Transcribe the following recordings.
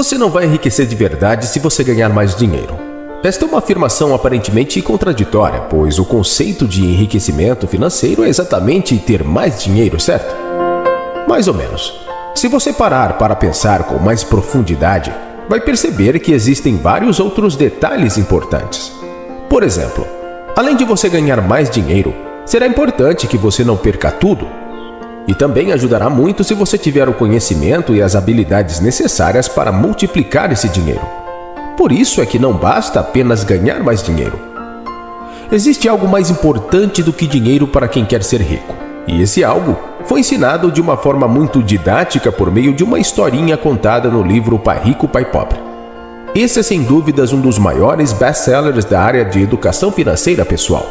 Você não vai enriquecer de verdade se você ganhar mais dinheiro. Esta é uma afirmação aparentemente contraditória, pois o conceito de enriquecimento financeiro é exatamente ter mais dinheiro, certo? Mais ou menos. Se você parar para pensar com mais profundidade, vai perceber que existem vários outros detalhes importantes. Por exemplo, além de você ganhar mais dinheiro, será importante que você não perca tudo. E também ajudará muito se você tiver o conhecimento e as habilidades necessárias para multiplicar esse dinheiro. Por isso é que não basta apenas ganhar mais dinheiro. Existe algo mais importante do que dinheiro para quem quer ser rico. E esse algo foi ensinado de uma forma muito didática por meio de uma historinha contada no livro Pai Rico, Pai Pobre. Esse é sem dúvidas um dos maiores best-sellers da área de educação financeira pessoal.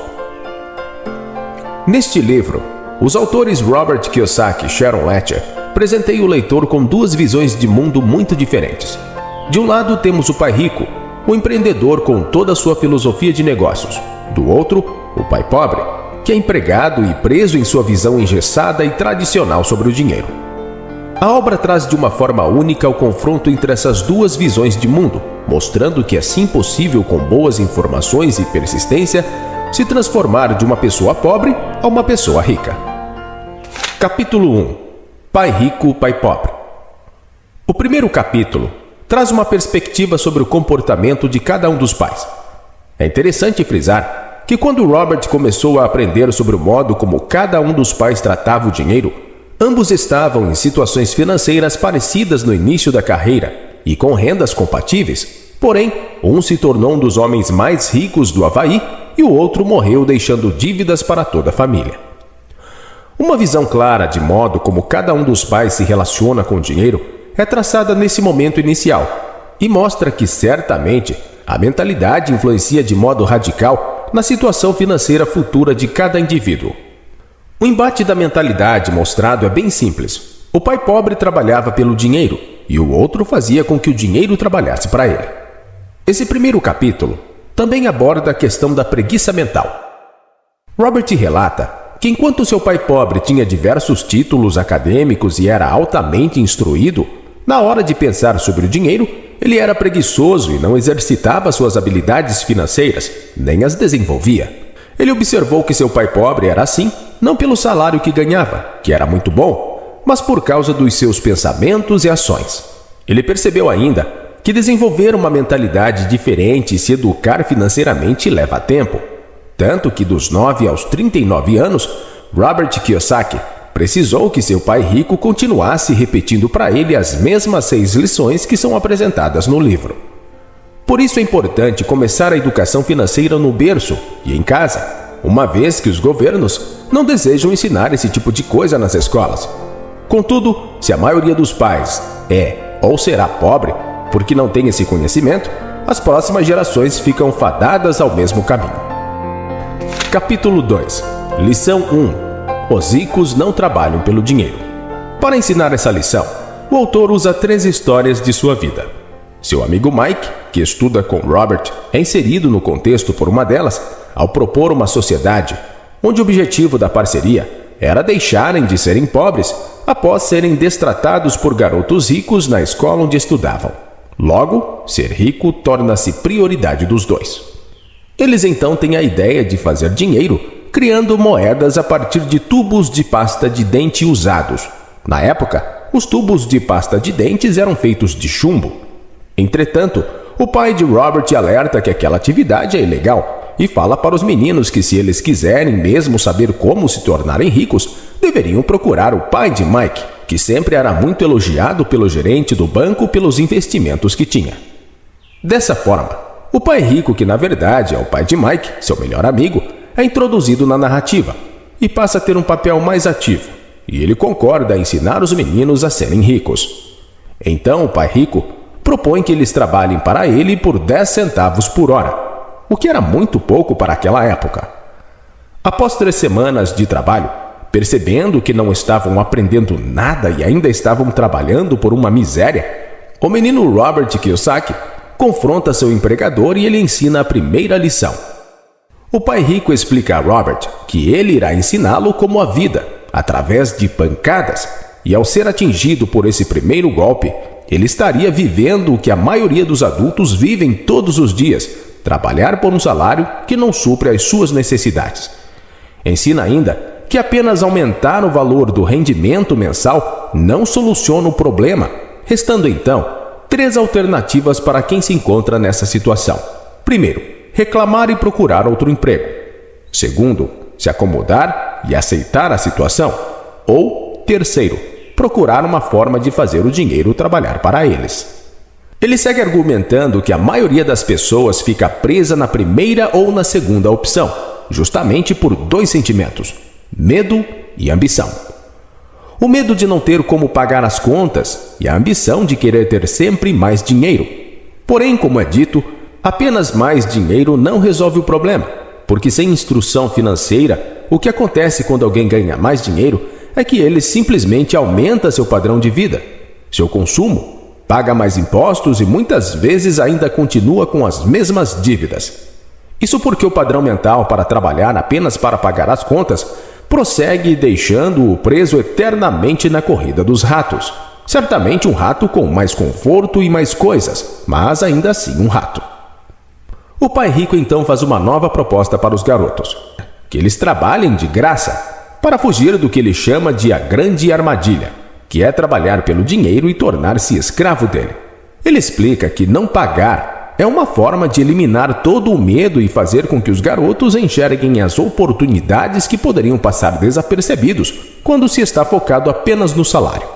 Neste livro, os autores Robert Kiyosaki e Sharon Lechter presenteiam o leitor com duas visões de mundo muito diferentes. De um lado temos o pai rico, o empreendedor com toda a sua filosofia de negócios. Do outro, o pai pobre, que é empregado e preso em sua visão engessada e tradicional sobre o dinheiro. A obra traz de uma forma única o confronto entre essas duas visões de mundo, mostrando que é sim possível, com boas informações e persistência, se transformar de uma pessoa pobre a uma pessoa rica. Capítulo 1. Pai Rico, Pai Pobre. O primeiro capítulo traz uma perspectiva sobre o comportamento de cada um dos pais. É interessante frisar que quando Robert começou a aprender sobre o modo como cada um dos pais tratava o dinheiro, ambos estavam em situações financeiras parecidas no início da carreira e com rendas compatíveis, porém, um se tornou um dos homens mais ricos do Havaí e o outro morreu deixando dívidas para toda a família. Uma visão clara de modo como cada um dos pais se relaciona com o dinheiro é traçada nesse momento inicial e mostra que, certamente, a mentalidade influencia de modo radical na situação financeira futura de cada indivíduo. O embate da mentalidade mostrado é bem simples. O pai pobre trabalhava pelo dinheiro e o outro fazia com que o dinheiro trabalhasse para ele. Esse primeiro capítulo também aborda a questão da preguiça mental. Robert relata que enquanto seu pai pobre tinha diversos títulos acadêmicos e era altamente instruído, na hora de pensar sobre o dinheiro, ele era preguiçoso e não exercitava suas habilidades financeiras, nem as desenvolvia. Ele observou que seu pai pobre era assim, não pelo salário que ganhava, que era muito bom, mas por causa dos seus pensamentos e ações. Ele percebeu ainda que desenvolver uma mentalidade diferente e se educar financeiramente leva tempo. Tanto que dos 9 aos 39 anos, Robert Kiyosaki precisou que seu pai rico continuasse repetindo para ele as mesmas 6 lições que são apresentadas no livro. Por isso é importante começar a educação financeira no berço e em casa, uma vez que os governos não desejam ensinar esse tipo de coisa nas escolas. Contudo, se a maioria dos pais é ou será pobre porque não tem esse conhecimento, as próximas gerações ficam fadadas ao mesmo caminho. Capítulo 2. Lição 1. Os ricos não trabalham pelo dinheiro. Para ensinar essa lição, o autor usa 3 histórias de sua vida. Seu amigo Mike, que estuda com Robert, é inserido no contexto por uma delas ao propor uma sociedade onde o objetivo da parceria era deixarem de serem pobres após serem destratados por garotos ricos na escola onde estudavam. Logo, ser rico torna-se prioridade dos dois. Eles então têm a ideia de fazer dinheiro criando moedas a partir de tubos de pasta de dente usados. Na época, os tubos de pasta de dentes eram feitos de chumbo. Entretanto, o pai de Robert alerta que aquela atividade é ilegal e fala para os meninos que, se eles quiserem mesmo saber como se tornarem ricos, deveriam procurar o pai de Mike, que sempre era muito elogiado pelo gerente do banco pelos investimentos que tinha. Dessa forma, o pai rico, que na verdade é o pai de Mike, seu melhor amigo, é introduzido na narrativa e passa a ter um papel mais ativo, e ele concorda em ensinar os meninos a serem ricos. Então o pai rico propõe que eles trabalhem para ele por 10 centavos por hora, o que era muito pouco para aquela época. Após 3 semanas de trabalho, percebendo que não estavam aprendendo nada e ainda estavam trabalhando por uma miséria, o menino Robert Kiyosaki confronta seu empregador e ele ensina a primeira lição. O pai rico explica a Robert que ele irá ensiná-lo como a vida, através de pancadas, e ao ser atingido por esse primeiro golpe, ele estaria vivendo o que a maioria dos adultos vivem todos os dias: trabalhar por um salário que não supre as suas necessidades. Ensina ainda que apenas aumentar o valor do rendimento mensal não soluciona o problema, restando então 3 alternativas para quem se encontra nessa situação. Primeiro, reclamar e procurar outro emprego. Segundo, se acomodar e aceitar a situação. Ou, terceiro, procurar uma forma de fazer o dinheiro trabalhar para eles. Ele segue argumentando que a maioria das pessoas fica presa na primeira ou na segunda opção, justamente por 2 sentimentos: medo e ambição. O medo de não ter como pagar as contas e a ambição de querer ter sempre mais dinheiro. Porém, como é dito, apenas mais dinheiro não resolve o problema, porque sem instrução financeira, o que acontece quando alguém ganha mais dinheiro é que ele simplesmente aumenta seu padrão de vida, seu consumo, paga mais impostos e muitas vezes ainda continua com as mesmas dívidas. Isso porque o padrão mental para trabalhar apenas para pagar as contas prossegue deixando-o preso eternamente na corrida dos ratos. Certamente um rato com mais conforto e mais coisas, mas ainda assim um rato. O pai rico então faz uma nova proposta para os garotos: que eles trabalhem de graça, para fugir do que ele chama de a grande armadilha, que é trabalhar pelo dinheiro e tornar-se escravo dele. Ele explica que não pagar é uma forma de eliminar todo o medo e fazer com que os garotos enxerguem as oportunidades que poderiam passar desapercebidos quando se está focado apenas no salário.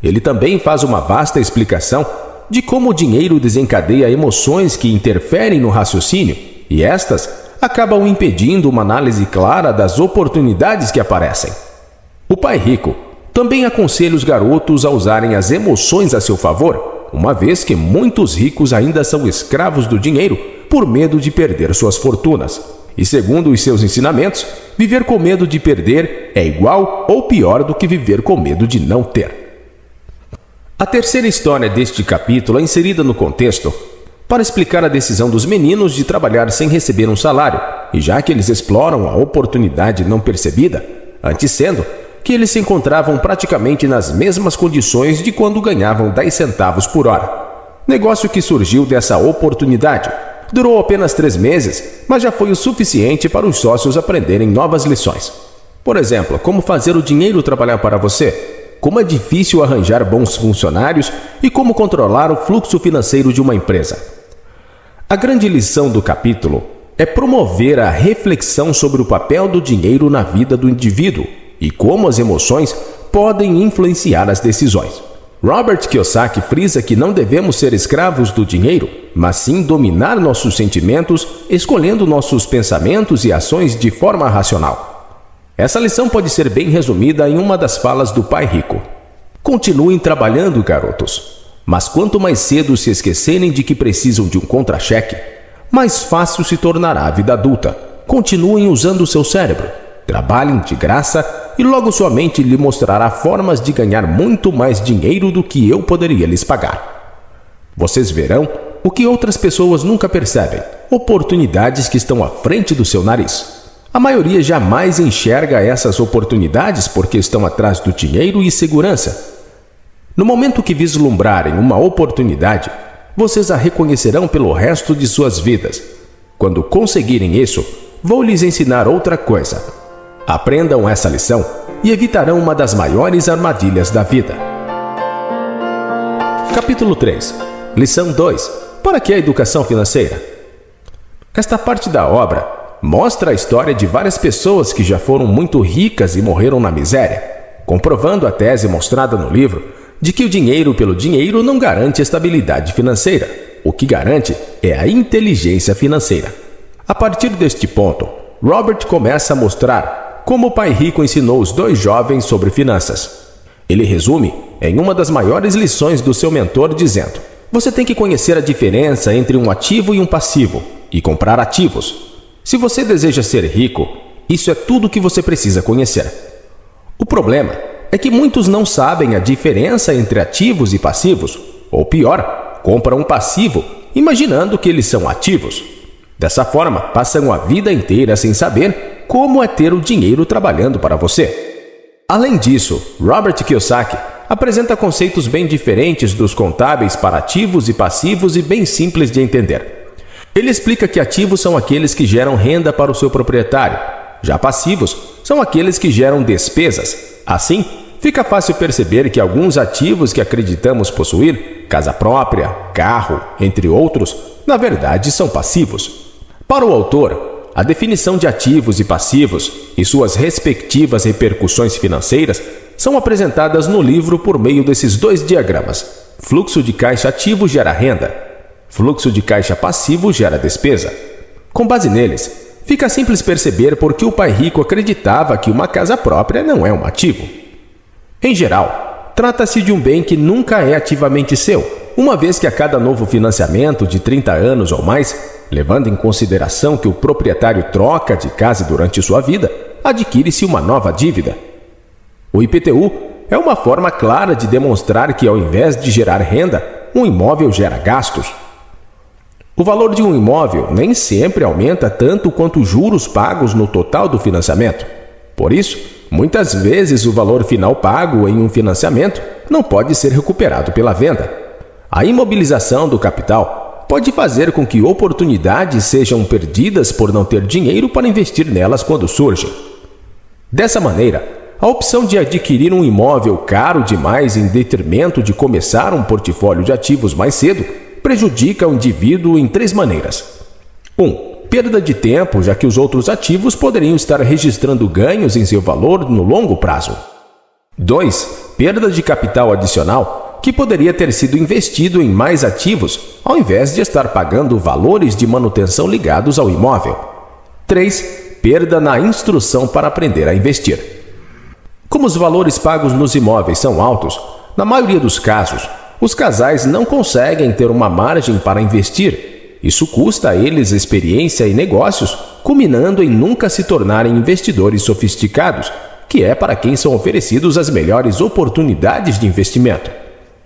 Ele também faz uma vasta explicação de como o dinheiro desencadeia emoções que interferem no raciocínio, e estas acabam impedindo uma análise clara das oportunidades que aparecem. O pai rico também aconselha os garotos a usarem as emoções a seu favor, uma vez que muitos ricos ainda são escravos do dinheiro por medo de perder suas fortunas. E segundo os seus ensinamentos, viver com medo de perder é igual ou pior do que viver com medo de não ter. A terceira história deste capítulo é inserida no contexto para explicar a decisão dos meninos de trabalhar sem receber um salário, e já que eles exploram a oportunidade não percebida, antes sendo que eles se encontravam praticamente nas mesmas condições de quando ganhavam 10 centavos por hora. Negócio que surgiu dessa oportunidade. Durou apenas 3 meses, mas já foi o suficiente para os sócios aprenderem novas lições. Por exemplo, como fazer o dinheiro trabalhar para você, como é difícil arranjar bons funcionários e como controlar o fluxo financeiro de uma empresa. A grande lição do capítulo é promover a reflexão sobre o papel do dinheiro na vida do indivíduo e como as emoções podem influenciar as decisões. Robert Kiyosaki frisa que não devemos ser escravos do dinheiro, mas sim dominar nossos sentimentos, escolhendo nossos pensamentos e ações de forma racional. Essa lição pode ser bem resumida em uma das falas do pai rico: continuem trabalhando, garotos, mas quanto mais cedo se esquecerem de que precisam de um contra-cheque, mais fácil se tornará a vida adulta. Continuem usando o seu cérebro, trabalhem de graça e logo sua mente lhe mostrará formas de ganhar muito mais dinheiro do que eu poderia lhes pagar. Vocês verão o que outras pessoas nunca percebem: oportunidades que estão à frente do seu nariz. A maioria jamais enxerga essas oportunidades porque estão atrás do dinheiro e segurança. No momento que vislumbrarem uma oportunidade, vocês a reconhecerão pelo resto de suas vidas. Quando conseguirem isso, vou lhes ensinar outra coisa. Aprendam essa lição e evitarão uma das maiores armadilhas da vida. Capítulo 3. Lição 2. Para que a educação financeira? Esta parte da obra mostra a história de várias pessoas que já foram muito ricas e morreram na miséria, comprovando a tese mostrada no livro de que o dinheiro pelo dinheiro não garante estabilidade financeira. O que garante é a inteligência financeira. A partir deste ponto, Robert começa a mostrar como o pai rico ensinou os 2 jovens sobre finanças. Ele resume em uma das maiores lições do seu mentor dizendo: você tem que conhecer a diferença entre um ativo e um passivo e comprar ativos. Se você deseja ser rico, isso é tudo que você precisa conhecer. O problema é que muitos não sabem a diferença entre ativos e passivos, ou pior, compram um passivo imaginando que eles são ativos. Dessa forma, passam a vida inteira sem saber como é ter o dinheiro trabalhando para você. Além disso, Robert Kiyosaki apresenta conceitos bem diferentes dos contábeis para ativos e passivos e bem simples de entender. Ele explica que ativos são aqueles que geram renda para o seu proprietário, já passivos são aqueles que geram despesas. Assim, fica fácil perceber que alguns ativos que acreditamos possuir, casa própria, carro, entre outros, na verdade são passivos. Para o autor, a definição de ativos e passivos e suas respectivas repercussões financeiras são apresentadas no livro por meio desses dois diagramas. Fluxo de caixa ativo gera renda, fluxo de caixa passivo gera despesa. Com base neles, fica simples perceber por que o pai rico acreditava que uma casa própria não é um ativo. Em geral, trata-se de um bem que nunca é ativamente seu, uma vez que a cada novo financiamento de 30 anos ou mais, levando em consideração que o proprietário troca de casa durante sua vida, adquire-se uma nova dívida. O IPTU é uma forma clara de demonstrar que, ao invés de gerar renda, um imóvel gera gastos. O valor de um imóvel nem sempre aumenta tanto quanto os juros pagos no total do financiamento. Por isso, muitas vezes o valor final pago em um financiamento não pode ser recuperado pela venda. A imobilização do capital pode fazer com que oportunidades sejam perdidas por não ter dinheiro para investir nelas quando surgem. Dessa maneira, a opção de adquirir um imóvel caro demais em detrimento de começar um portfólio de ativos mais cedo prejudica o indivíduo em 3 maneiras. 1. Perda de tempo, já que os outros ativos poderiam estar registrando ganhos em seu valor no longo prazo. 2. Perda de capital adicional, que poderia ter sido investido em mais ativos, ao invés de estar pagando valores de manutenção ligados ao imóvel. 3. Perda na instrução para aprender a investir. Como os valores pagos nos imóveis são altos, na maioria dos casos, os casais não conseguem ter uma margem para investir. Isso custa a eles experiência e negócios, culminando em nunca se tornarem investidores sofisticados, que é para quem são oferecidos as melhores oportunidades de investimento.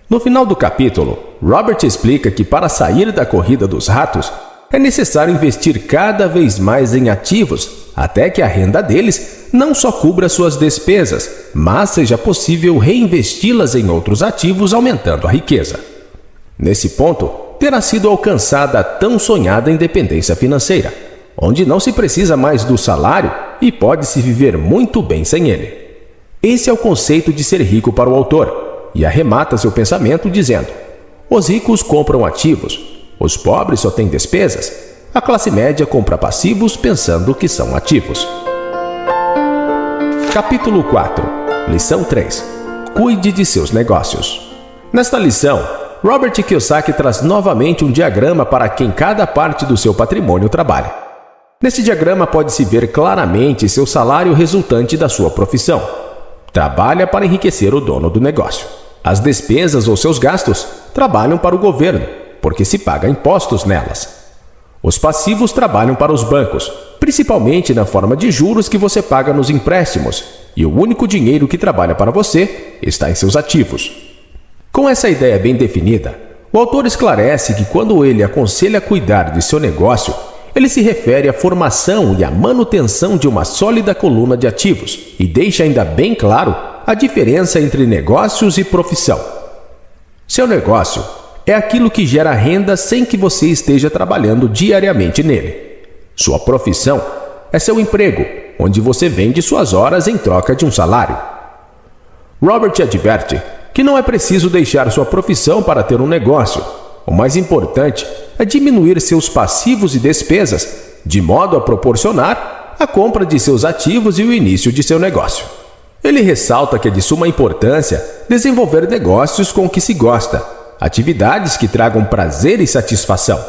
No final do capítulo, Robert explica que para sair da corrida dos ratos, é necessário investir cada vez mais em ativos, até que a renda deles não só cubra suas despesas, mas seja possível reinvesti-las em outros ativos, aumentando a riqueza. Nesse ponto, terá sido alcançada a tão sonhada independência financeira, onde não se precisa mais do salário e pode-se viver muito bem sem ele. Esse é o conceito de ser rico para o autor, e arremata seu pensamento dizendo: os ricos compram ativos, os pobres só têm despesas, a classe média compra passivos pensando que são ativos. Capítulo 4. Lição 3. Cuide de seus negócios. Nesta lição, Robert Kiyosaki traz novamente um diagrama para quem cada parte do seu patrimônio trabalha. Neste diagrama pode-se ver claramente seu salário resultante da sua profissão. Trabalha para enriquecer o dono do negócio. As despesas ou seus gastos trabalham para o governo, porque se paga impostos nelas. Os passivos trabalham para os bancos, principalmente na forma de juros que você paga nos empréstimos, e o único dinheiro que trabalha para você está em seus ativos. Com essa ideia bem definida, o autor esclarece que quando ele aconselha cuidar de seu negócio, ele se refere à formação e à manutenção de uma sólida coluna de ativos e deixa ainda bem claro a diferença entre negócios e profissão. Seu negócio é aquilo que gera renda sem que você esteja trabalhando diariamente nele. Sua profissão é seu emprego, onde você vende suas horas em troca de um salário. Robert adverte que não é preciso deixar sua profissão para ter um negócio. O mais importante é diminuir seus passivos e despesas, de modo a proporcionar a compra de seus ativos e o início de seu negócio. Ele ressalta que é de suma importância desenvolver negócios com o que se gosta, atividades que tragam prazer e satisfação.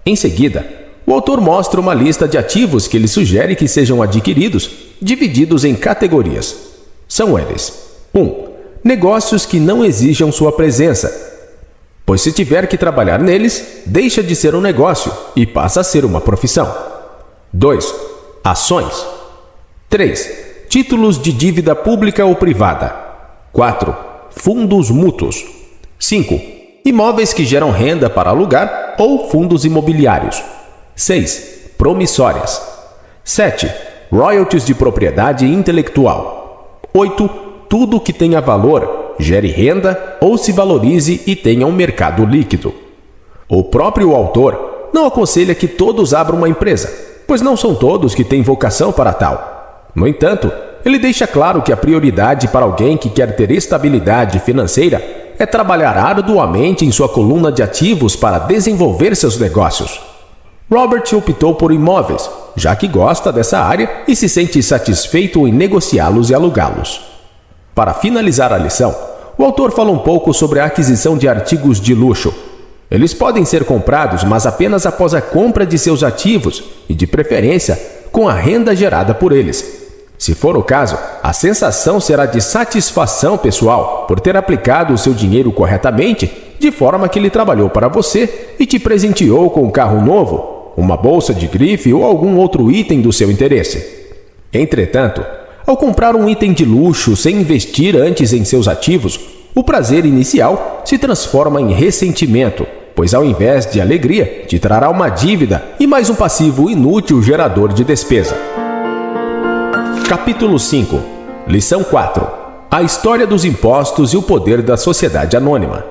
Em seguida, o autor mostra uma lista de ativos que ele sugere que sejam adquiridos, divididos em categorias. São eles: 1. Negócios que não exijam sua presença, pois se tiver que trabalhar neles, deixa de ser um negócio e passa a ser uma profissão. 2. Ações. 3. Títulos de dívida pública ou privada. 4. Fundos mútuos. 5. Imóveis que geram renda para alugar ou fundos imobiliários. 6. Promissórias. 7. Royalties de propriedade intelectual. 8. Tudo que tenha valor, gere renda ou se valorize e tenha um mercado líquido. O próprio autor não aconselha que todos abram uma empresa, pois não são todos que têm vocação para tal. No entanto, ele deixa claro que a prioridade para alguém que quer ter estabilidade financeira é trabalhar arduamente em sua coluna de ativos para desenvolver seus negócios. Robert optou por imóveis, já que gosta dessa área e se sente satisfeito em negociá-los e alugá-los. Para finalizar a lição, o autor fala um pouco sobre a aquisição de artigos de luxo. Eles podem ser comprados, mas apenas após a compra de seus ativos e, de preferência, com a renda gerada por eles. Se for o caso, a sensação será de satisfação pessoal por ter aplicado o seu dinheiro corretamente, de forma que ele trabalhou para você e te presenteou com um carro novo, uma bolsa de grife ou algum outro item do seu interesse. Entretanto, ao comprar um item de luxo sem investir antes em seus ativos, o prazer inicial se transforma em ressentimento, pois ao invés de alegria, te trará uma dívida e mais um passivo inútil gerador de despesa. Capítulo 5. Lição 4. A história dos impostos e o poder da sociedade anônima.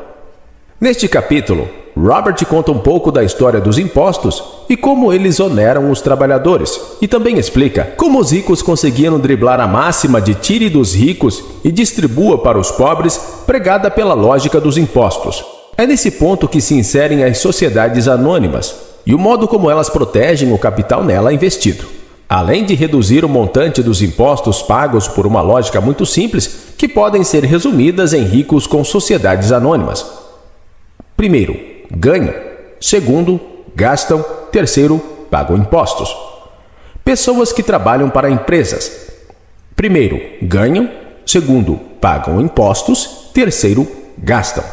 Neste capítulo, Robert conta um pouco da história dos impostos e como eles oneram os trabalhadores, e também explica como os ricos conseguiram driblar a máxima de tire dos ricos e distribua para os pobres, pregada pela lógica dos impostos. É nesse ponto que se inserem as sociedades anônimas e o modo como elas protegem o capital nela investido. Além de reduzir o montante dos impostos pagos por uma lógica muito simples, que podem ser resumidas em ricos com sociedades anônimas. Primeiro, ganham. Segundo, gastam. Terceiro, pagam impostos. Pessoas que trabalham para empresas. Primeiro, ganham. Segundo, pagam impostos. Terceiro, gastam.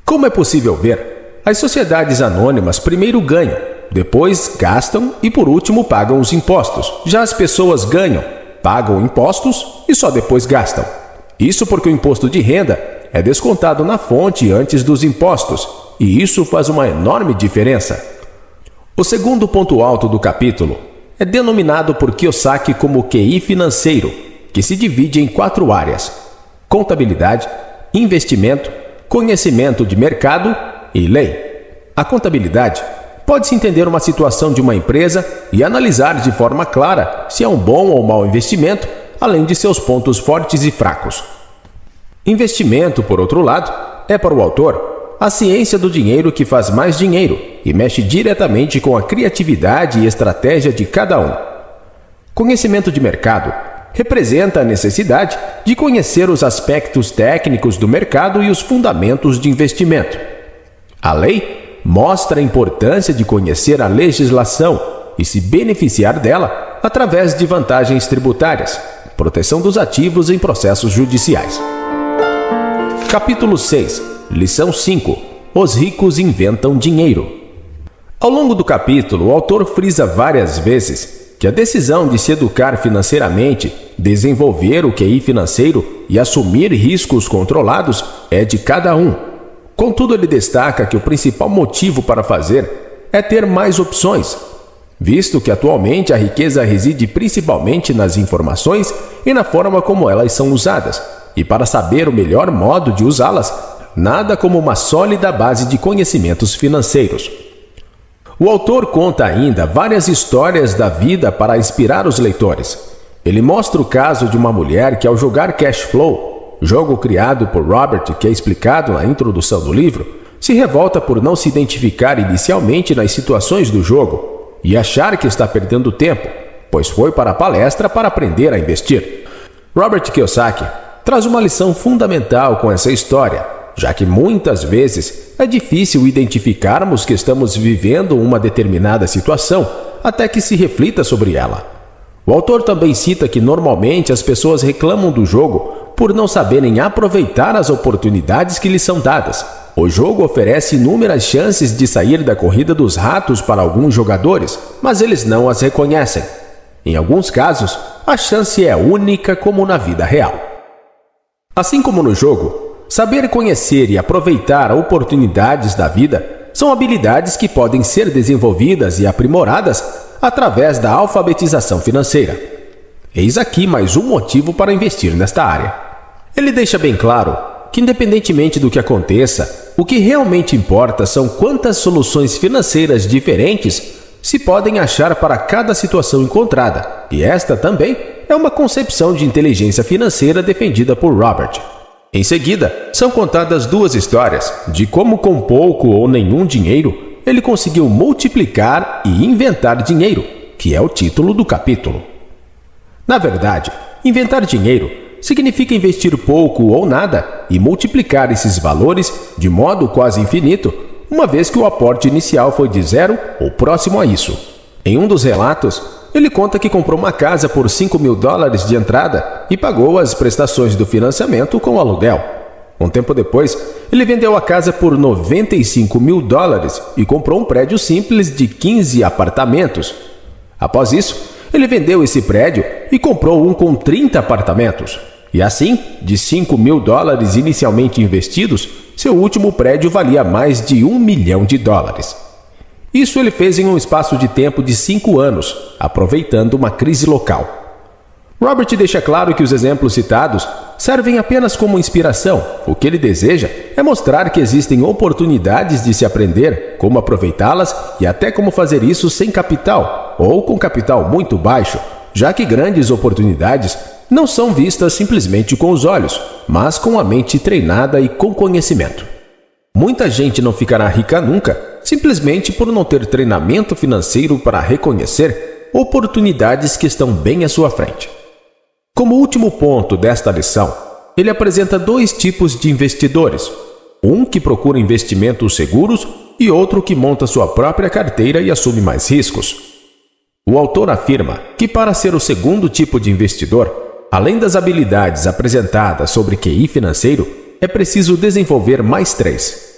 Como é possível ver, as sociedades anônimas primeiro ganham, depois gastam e por último pagam os impostos. Já as pessoas ganham, pagam impostos e só depois gastam. Isso porque o imposto de renda é descontado na fonte antes dos impostos, e isso faz uma enorme diferença. O segundo ponto alto do capítulo é denominado por Kiyosaki como QI financeiro, que se divide em 4 áreas: contabilidade, investimento, conhecimento de mercado e lei. A contabilidade pode-se entender uma situação de uma empresa e analisar de forma clara se é um bom ou mau investimento, além de seus pontos fortes e fracos. Investimento, por outro lado, é para o autor a ciência do dinheiro que faz mais dinheiro e mexe diretamente com a criatividade e estratégia de cada um. Conhecimento de mercado representa a necessidade de conhecer os aspectos técnicos do mercado e os fundamentos de investimento. A lei mostra a importância de conhecer a legislação e se beneficiar dela através de vantagens tributárias, proteção dos ativos em processos judiciais. Capítulo 6. Lição 5. Os ricos inventam dinheiro. Ao longo do capítulo, o autor frisa várias vezes que a decisão de se educar financeiramente, desenvolver o QI financeiro e assumir riscos controlados é de cada um. Contudo, ele destaca que o principal motivo para fazer é ter mais opções, visto que atualmente a riqueza reside principalmente nas informações e na forma como elas são usadas, e para saber o melhor modo de usá-las, nada como uma sólida base de conhecimentos financeiros. O autor conta ainda várias histórias da vida para inspirar os leitores. Ele mostra o caso de uma mulher que, ao jogar Cash Flow, jogo criado por Robert, que é explicado na introdução do livro, se revolta por não se identificar inicialmente nas situações do jogo e achar que está perdendo tempo, pois foi para a palestra para aprender a investir. Robert Kiyosaki traz uma lição fundamental com essa história, já que muitas vezes é difícil identificarmos que estamos vivendo uma determinada situação até que se reflita sobre ela. O autor também cita que normalmente as pessoas reclamam do jogo por não saberem aproveitar as oportunidades que lhes são dadas. O jogo oferece inúmeras chances de sair da corrida dos ratos para alguns jogadores, mas eles não as reconhecem. Em alguns casos, a chance é única, como na vida real. Assim como no jogo, saber conhecer e aproveitar oportunidades da vida são habilidades que podem ser desenvolvidas e aprimoradas através da alfabetização financeira. Eis aqui mais um motivo para investir nesta área. Ele deixa bem claro que, independentemente do que aconteça, o que realmente importa são quantas soluções financeiras diferentes se podem achar para cada situação encontrada, e esta também é uma concepção de inteligência financeira defendida por Robert. Em seguida, são contadas duas histórias de como, com pouco ou nenhum dinheiro, ele conseguiu multiplicar e inventar dinheiro, que é o título do capítulo. Na verdade, inventar dinheiro significa investir pouco ou nada e multiplicar esses valores de modo quase infinito, uma vez que o aporte inicial foi de zero ou próximo a isso. Em um dos relatos, ele conta que comprou uma casa por $5.000 de entrada e pagou as prestações do financiamento com o aluguel. Um tempo depois, ele vendeu a casa por $95.000 e comprou um prédio simples de 15 apartamentos. Após isso, ele vendeu esse prédio e comprou um com 30 apartamentos. E assim, de $5.000 inicialmente investidos, seu último prédio valia mais de $1 milhão. Isso ele fez em um espaço de tempo de 5 anos, aproveitando uma crise local. Robert deixa claro que os exemplos citados servem apenas como inspiração. O que ele deseja é mostrar que existem oportunidades de se aprender, como aproveitá-las e até como fazer isso sem capital, ou com capital muito baixo, já que grandes oportunidades não são vistas simplesmente com os olhos, mas com a mente treinada e com conhecimento. Muita gente não ficará rica nunca, simplesmente por não ter treinamento financeiro para reconhecer oportunidades que estão bem à sua frente. Como último ponto desta lição, ele apresenta dois tipos de investidores, um que procura investimentos seguros e outro que monta sua própria carteira e assume mais riscos. O autor afirma que para ser o segundo tipo de investidor, além das habilidades apresentadas sobre QI financeiro, é preciso desenvolver mais 3.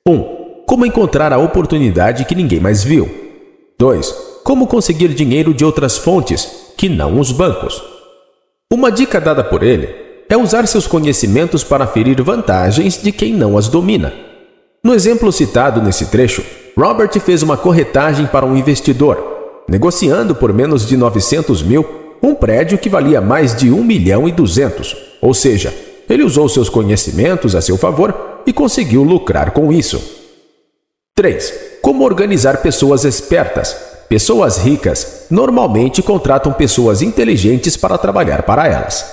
1. Como encontrar a oportunidade que ninguém mais viu. 2. Como conseguir dinheiro de outras fontes, que não os bancos. Uma dica dada por ele é usar seus conhecimentos para aferir vantagens de quem não as domina. No exemplo citado nesse trecho, Robert fez uma corretagem para um investidor, negociando por menos de $900 mil um prédio que valia mais de $1,2 milhão, ou seja, ele usou seus conhecimentos a seu favor e conseguiu lucrar com isso. 3. Como organizar pessoas espertas. Pessoas ricas normalmente contratam pessoas inteligentes para trabalhar para elas.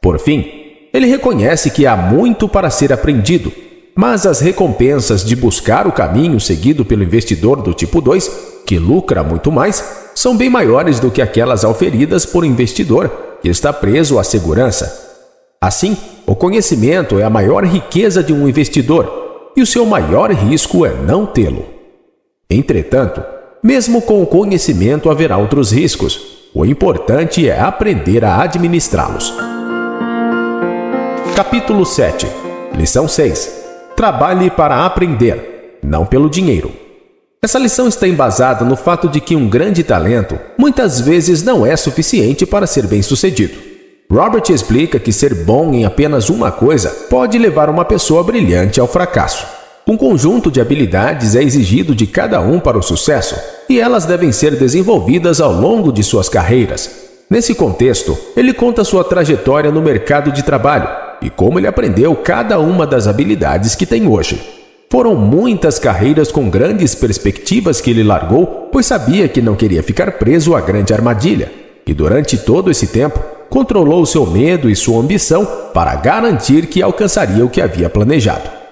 Por fim, ele reconhece que há muito para ser aprendido, mas as recompensas de buscar o caminho seguido pelo investidor do tipo 2, que lucra muito mais, são bem maiores do que aquelas auferidas por um investidor que está preso à segurança. Assim, o conhecimento é a maior riqueza de um investidor e o seu maior risco é não tê-lo. Entretanto, mesmo com o conhecimento haverá outros riscos. O importante é aprender a administrá-los. Capítulo 7. Lição 6. Trabalhe para aprender, não pelo dinheiro. Essa lição está embasada no fato de que um grande talento muitas vezes não é suficiente para ser bem-sucedido. Robert explica que ser bom em apenas uma coisa pode levar uma pessoa brilhante ao fracasso. Um conjunto de habilidades é exigido de cada um para o sucesso, e elas devem ser desenvolvidas ao longo de suas carreiras. Nesse contexto, ele conta sua trajetória no mercado de trabalho e como ele aprendeu cada uma das habilidades que tem hoje. Foram muitas carreiras com grandes perspectivas que ele largou, pois sabia que não queria ficar preso à grande armadilha. E durante todo esse tempo, controlou seu medo e sua ambição para garantir que alcançaria o que havia planejado.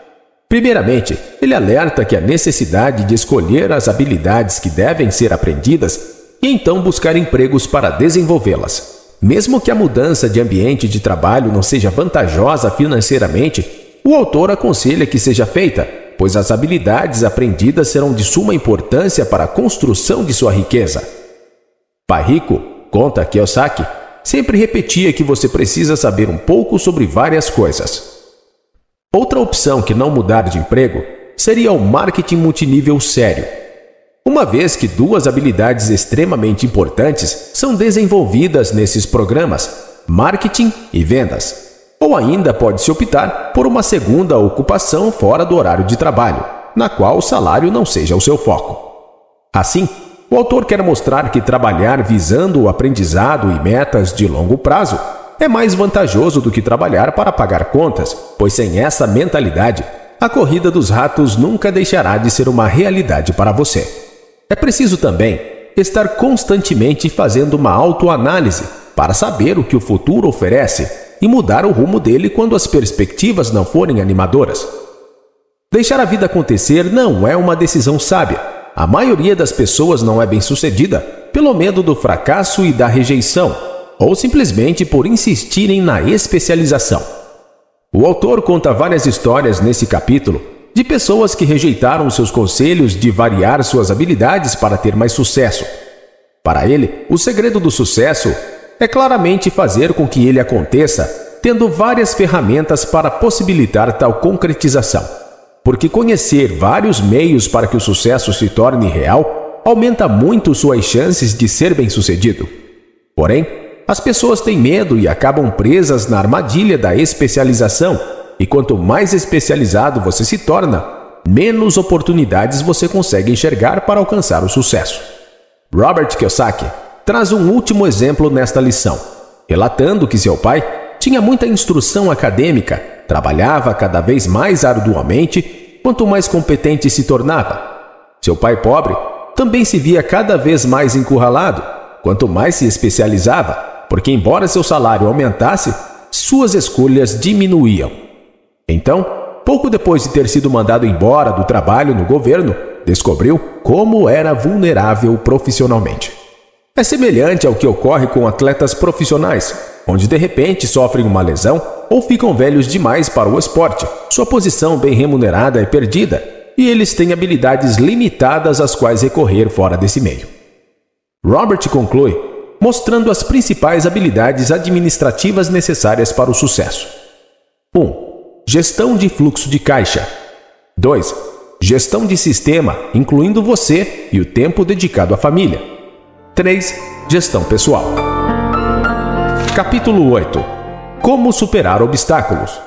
Primeiramente, ele alerta que a necessidade de escolher as habilidades que devem ser aprendidas e então buscar empregos para desenvolvê-las. Mesmo que a mudança de ambiente de trabalho não seja vantajosa financeiramente, o autor aconselha que seja feita, pois as habilidades aprendidas serão de suma importância para a construção de sua riqueza. Pai Rico, conta Kiyosaki, sempre repetia que você precisa saber um pouco sobre várias coisas. Outra opção que não mudar de emprego seria o marketing multinível sério. Uma vez que duas habilidades extremamente importantes são desenvolvidas nesses programas, marketing e vendas. Ou ainda pode-se optar por uma segunda ocupação fora do horário de trabalho, na qual o salário não seja o seu foco. Assim, o autor quer mostrar que trabalhar visando o aprendizado e metas de longo prazo é mais vantajoso do que trabalhar para pagar contas, pois sem essa mentalidade, a corrida dos ratos nunca deixará de ser uma realidade para você. É preciso também estar constantemente fazendo uma autoanálise para saber o que o futuro oferece e mudar o rumo dele quando as perspectivas não forem animadoras. Deixar a vida acontecer não é uma decisão sábia. A maioria das pessoas não é bem-sucedida pelo medo do fracasso e da rejeição, ou simplesmente por insistirem na especialização. O autor conta várias histórias nesse capítulo de pessoas que rejeitaram seus conselhos de variar suas habilidades para ter mais sucesso. Para ele, o segredo do sucesso é claramente fazer com que ele aconteça, tendo várias ferramentas para possibilitar tal concretização. Porque conhecer vários meios para que o sucesso se torne real aumenta muito suas chances de ser bem-sucedido. Porém, as pessoas têm medo e acabam presas na armadilha da especialização, e quanto mais especializado você se torna, menos oportunidades você consegue enxergar para alcançar o sucesso. Robert Kiyosaki traz um último exemplo nesta lição, relatando que seu pai tinha muita instrução acadêmica, trabalhava cada vez mais arduamente quanto mais competente se tornava. Seu pai pobre também se via cada vez mais encurralado quanto mais se especializava, porque embora seu salário aumentasse, suas escolhas diminuíam. Então, pouco depois de ter sido mandado embora do trabalho no governo, descobriu como era vulnerável profissionalmente. É semelhante ao que ocorre com atletas profissionais, onde de repente sofrem uma lesão ou ficam velhos demais para o esporte. Sua posição bem remunerada é perdida e eles têm habilidades limitadas às quais recorrer fora desse meio. Robert conclui mostrando as principais habilidades administrativas necessárias para o sucesso. 1. Gestão de fluxo de caixa. 2. Gestão de sistema, incluindo você e o tempo dedicado à família. 3. Gestão pessoal. Capítulo 8. Como superar obstáculos.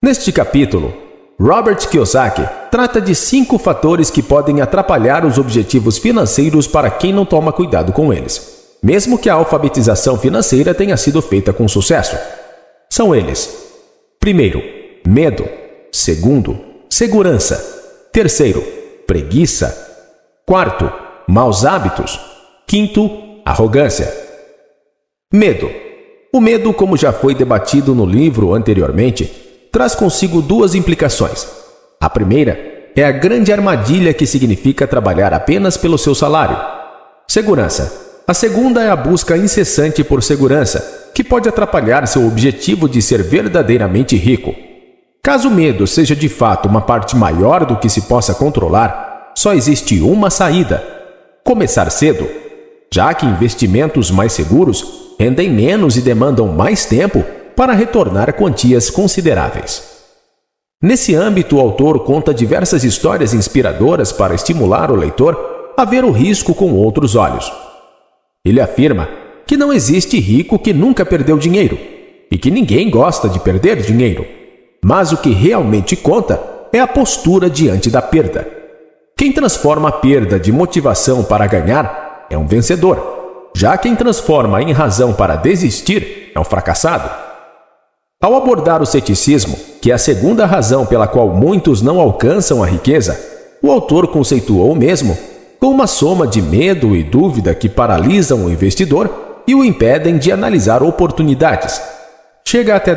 Neste capítulo, Robert Kiyosaki trata de 5 fatores que podem atrapalhar os objetivos financeiros para quem não toma cuidado com eles, mesmo que a alfabetização financeira tenha sido feita com sucesso. São eles: primeiro, medo. Segundo, segurança. Terceiro, preguiça. Quarto, maus hábitos. Quinto, arrogância. Medo. O medo, como já foi debatido no livro anteriormente, traz consigo 2 implicações. A primeira é a grande armadilha que significa trabalhar apenas pelo seu salário. Segurança. A segunda é a busca incessante por segurança, que pode atrapalhar seu objetivo de ser verdadeiramente rico. Caso o medo seja de fato uma parte maior do que se possa controlar, só existe uma saída: começar cedo, já que investimentos mais seguros rendem menos e demandam mais tempo para retornar quantias consideráveis. Nesse âmbito, o autor conta diversas histórias inspiradoras para estimular o leitor a ver o risco com outros olhos. Ele afirma que não existe rico que nunca perdeu dinheiro e que ninguém gosta de perder dinheiro, mas o que realmente conta é a postura diante da perda. Quem transforma a perda de motivação para ganhar é um vencedor, já quem transforma em razão para desistir é um fracassado. Ao abordar o ceticismo, que é a segunda razão pela qual muitos não alcançam a riqueza, o autor conceituou o mesmo com uma soma de medo e dúvida que paralisam o investidor e o impedem de analisar oportunidades. Chega até dar